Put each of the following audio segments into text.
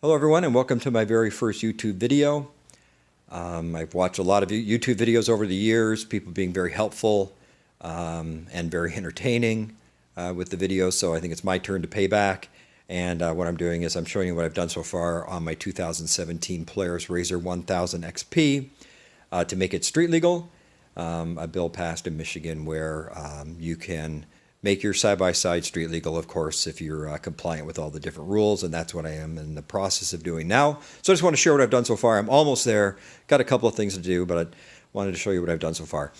Hello everyone and welcome to my very first YouTube video. I've watched a lot of YouTube videos over the years, people being very helpful and very entertaining with the videos, so I think it's my turn to pay back. And what I'm doing is I'm showing you what I've done so far on my 2017 Polaris RZR 1000 XP to make it street legal. A bill passed in Michigan where you can make your side-by-side street legal, of course, if you're compliant with all the different rules, and that's what I am in the process of doing now. So I just want to share what I've done so far. I'm almost there. Got a couple of things to do, but I wanted to show you what I've done so far.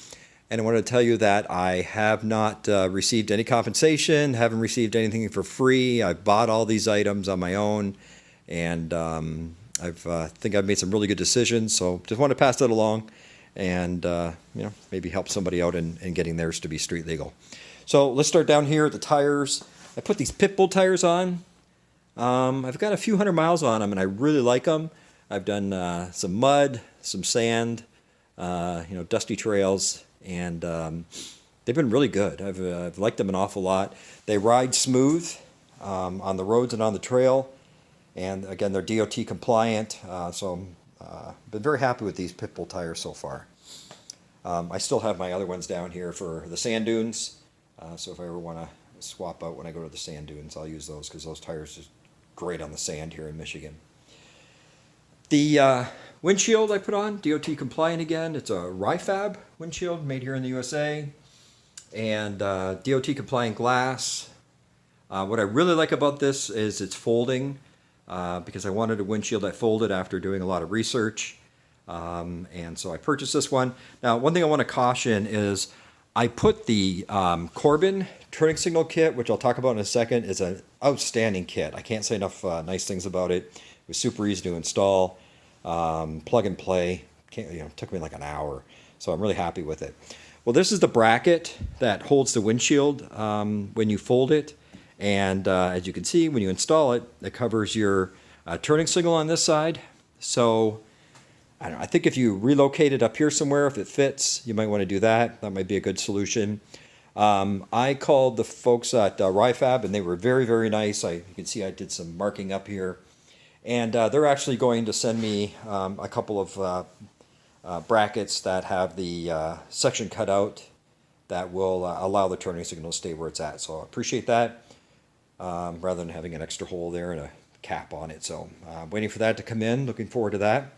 And I wanted to tell you that I have not received any compensation, haven't received anything for free. I've bought all these items on my own, and I think I've made some really good decisions, so just want to pass that along and maybe help somebody out in getting theirs to be street legal. So let's start down here at the tires. I put these pit bull tires on. I've got a few hundred miles on them, and I really like them. I've done some mud, some sand, dusty trails, and they've been really good. I've liked them an awful lot. They ride smooth on the roads and on the trail, and again, they're DOT compliant. So I've been very happy with these pit bull tires so far. I still have my other ones down here for the sand dunes. So if I ever want to swap out when I go to the sand dunes, I'll use those because those tires are great on the sand here in Michigan. The windshield I put on, DOT compliant again. It's a Ryfab windshield made here in the USA, and DOT compliant glass. What I really like about this is it's folding because I wanted a windshield that folded after doing a lot of research. And so I purchased this one. Now, one thing I want to caution is I put the Corbin turning signal kit, which I'll talk about in a second. It's an outstanding kit. I can't say enough nice things about it. It was super easy to install, plug and play. It took me like an hour, so I'm really happy with it. Well, this is the bracket that holds the windshield when you fold it, and as you can see, when you install it, it covers your turning signal on this side. So I think if you relocate it up here somewhere, if it fits, you might want to do that. That might be a good solution. I called the folks at Ryfab, and they were very, very nice. You can see I did some marking up here. And they're actually going to send me a couple of brackets that have the section cut out that will allow the turning signal to stay where it's at. So I appreciate that, rather than having an extra hole there and a cap on it. So waiting for that to come in. Looking forward to that.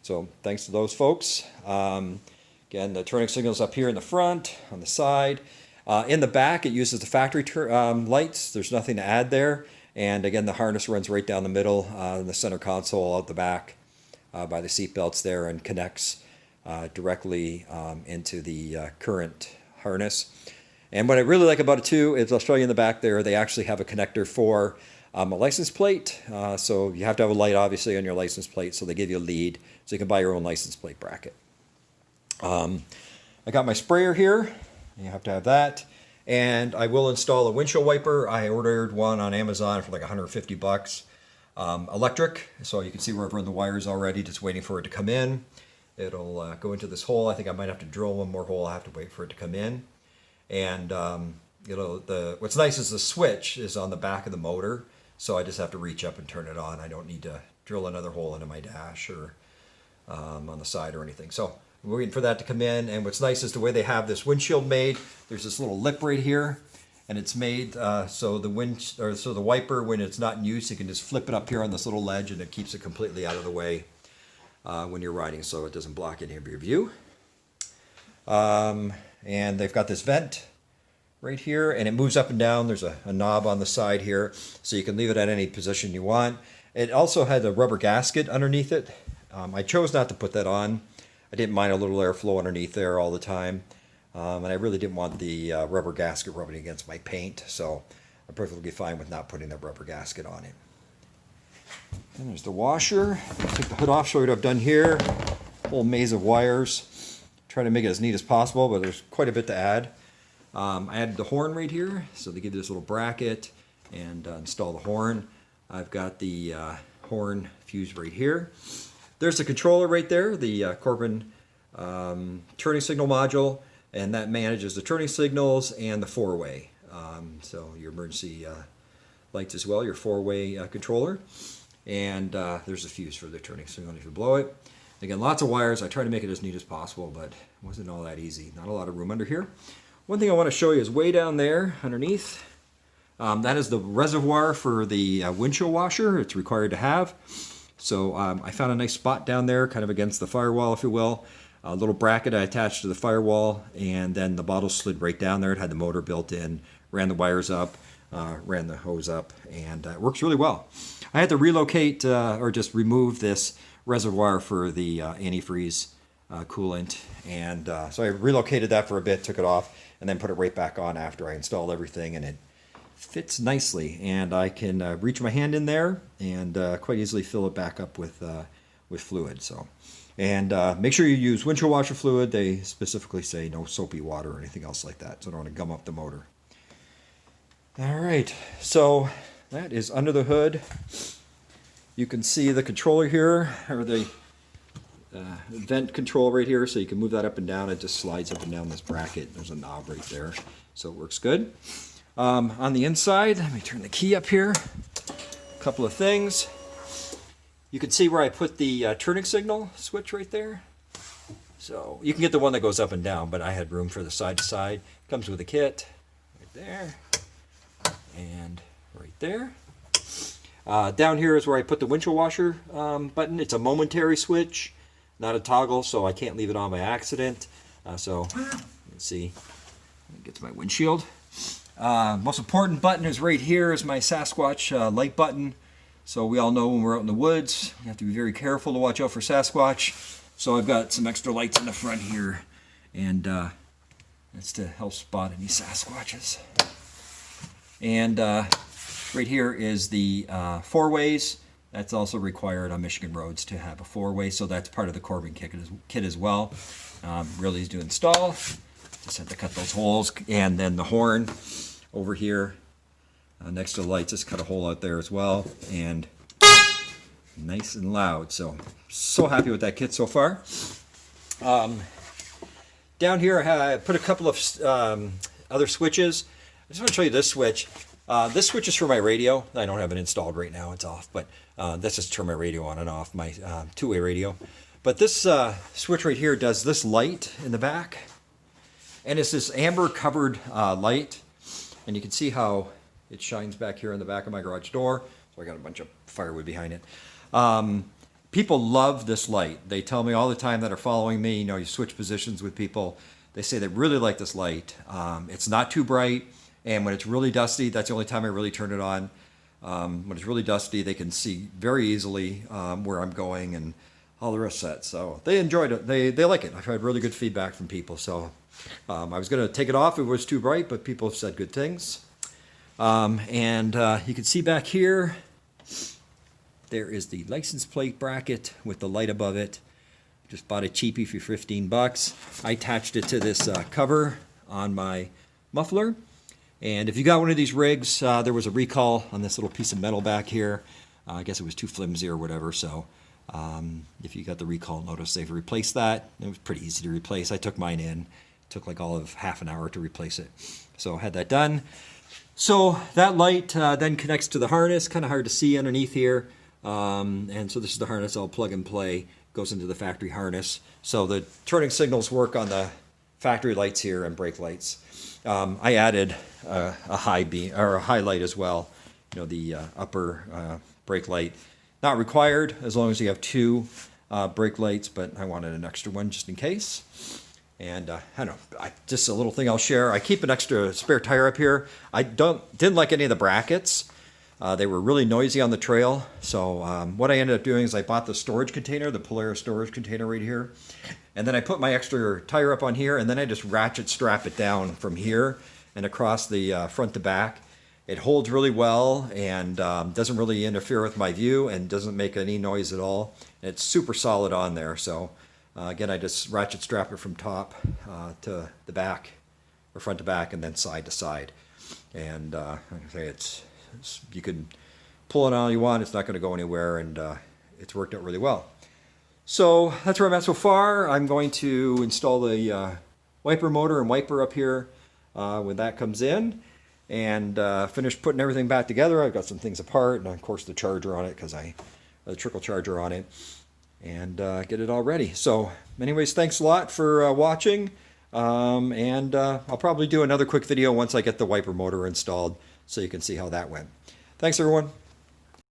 So thanks to those folks. Again, the turning signal's up here in the front, on the side. In the back, it uses the factory lights. There's nothing to add there. And again, the harness runs right down the middle in the center console out the back by the seat belts there and connects directly into the current harness. And what I really like about it too is I'll show you in the back there, they actually have a connector for a license plate. So you have to have a light obviously on your license plate, so they give you a lead so you can buy your own license plate bracket. I got my sprayer here. You have to have that. And I will install a windshield wiper. I ordered one on Amazon for like 150 bucks. Electric, so you can see where I've run the wires already, just waiting for it to come in. It'll go into this hole. I think I might have to drill one more hole. I have to wait for it to come in. And what's nice is the switch is on the back of the motor, so I just have to reach up and turn it on. I don't need to drill another hole into my dash or on the side or anything. So we're waiting for that to come in. And what's nice is the way they have this windshield made. There's this little lip right here, and it's made so the wiper, when it's not in use, you can just flip it up here on this little ledge, and it keeps it completely out of the way when you're riding, so it doesn't block any of your view. And they've got this vent right here, and it moves up and down. There's a knob on the side here, so you can leave it at any position you want. It also had a rubber gasket underneath it. I chose not to put that on. I didn't mind a little airflow underneath there all the time, and I really didn't want the rubber gasket rubbing against my paint, so I'm perfectly fine with not putting the rubber gasket on it. And there's the washer. I'll take the hood off, show you what I've done here. Whole maze of wires. Try to make it as neat as possible, but there's quite a bit to add. I added the horn right here, so they give you this little bracket and install the horn. I've got the horn fused right here. There's the controller right there, the Corbin turning signal module, and that manages the turning signals and the four-way. So your emergency lights as well, your four-way controller. And there's a fuse for the turning signal if you blow it. Again, lots of wires. I try to make it as neat as possible, but it wasn't all that easy. Not a lot of room under here. One thing I want to show you is way down there underneath. That is the reservoir for the windshield washer. It's required to have. So I found a nice spot down there, kind of against the firewall, if you will. A little bracket I attached to the firewall, and then the bottle slid right down there. It had the motor built in, ran the wires up, ran the hose up, and it works really well. I had to relocate or just remove this reservoir for the antifreeze coolant, and so I relocated that for a bit, took it off, and then put it right back on after I installed everything, and it fits nicely, and I can reach my hand in there and quite easily fill it back up with fluid. So, and make sure you use windshield washer fluid. They specifically say no soapy water or anything else like that, so I don't want to gum up the motor. All right, so that is under the hood. You can see the controller here, or the vent control right here, so you can move that up and down. It just slides up and down this bracket. There's a knob right there, so it works good. On the inside, let me turn the key up here. A couple of things. You can see where I put the turning signal switch right there. So you can get the one that goes up and down, but I had room for the side to side. Comes with a kit right there and right there. Down here is where I put the windshield washer button. It's a momentary switch, not a toggle, so I can't leave it on by accident. So let's see, let me get to my windshield. Most important button is right here, is my Sasquatch light button. So we all know when we're out in the woods, you have to be very careful to watch out for Sasquatch. So I've got some extra lights in the front here, and that's to help spot any Sasquatches. And right here is the four-ways. That's also required on Michigan roads to have a four-way, so that's part of the Corbin kit as well. Really easy to install. Just had to cut those holes, and then the horn over here next to the lights, just cut a hole out there as well, and nice and loud. So happy with that kit so far. Down here I put a couple of other switches. I just want to show you this switch. This switch is for my radio. I don't have it installed right now, it's off, but that's just to turn my radio on and off, my two-way radio. But this switch right here does this light in the back, and it's this amber covered light, and you can see how it shines back here in the back of my garage door. So I got a bunch of firewood behind it. People love this light. They tell me all the time that are following me, you know, you switch positions with people, they say they really like this light. It's not too bright, and when it's really dusty, that's the only time I really turn it on. When it's really dusty, they can see very easily where I'm going and all the rest of that. So they enjoyed it. They like it. I've had really good feedback from people. So I was going to take it off if it was too bright, but people have said good things. And you can see back here, there is the license plate bracket with the light above it. Just bought a cheapie for 15 bucks. I attached it to this cover on my muffler. And if you got one of these rigs, there was a recall on this little piece of metal back here. I guess it was too flimsy or whatever. So if you got the recall notice, they've replaced that. It was pretty easy to replace. I took mine in. It took like all of half an hour to replace it. So I had that done. So that light then connects to the harness. Kind of hard to see underneath here. And so this is the harness. I'll plug and play. Goes into the factory harness. So the turning signals work on the factory lights here and brake lights. I added a high beam or a high light as well. You know, the upper brake light. Not required as long as you have two brake lights, but I wanted an extra one just in case. And I don't know, just a little thing I'll share. I keep an extra spare tire up here. I didn't like any of the brackets. They were really noisy on the trail. So what I ended up doing is I bought the storage container, the Polaris storage container right here. And then I put my extra tire up on here, and then I just ratchet strap it down from here and across the front to back. It holds really well and doesn't really interfere with my view and doesn't make any noise at all. It's super solid on there. So again, I just ratchet strap it from top to the back, or front to back, and then side to side. And like I say, you can pull it all you want. It's not going to go anywhere, and it's worked out really well. So that's where I'm at so far. I'm going to install the wiper motor and wiper up here when that comes in, and finish putting everything back together. I've got some things apart, and of course the charger on it because I a trickle charger on it, and get it all ready. So anyways, thanks a lot for watching, and I'll probably do another quick video once I get the wiper motor installed so you can see how that went. Thanks everyone.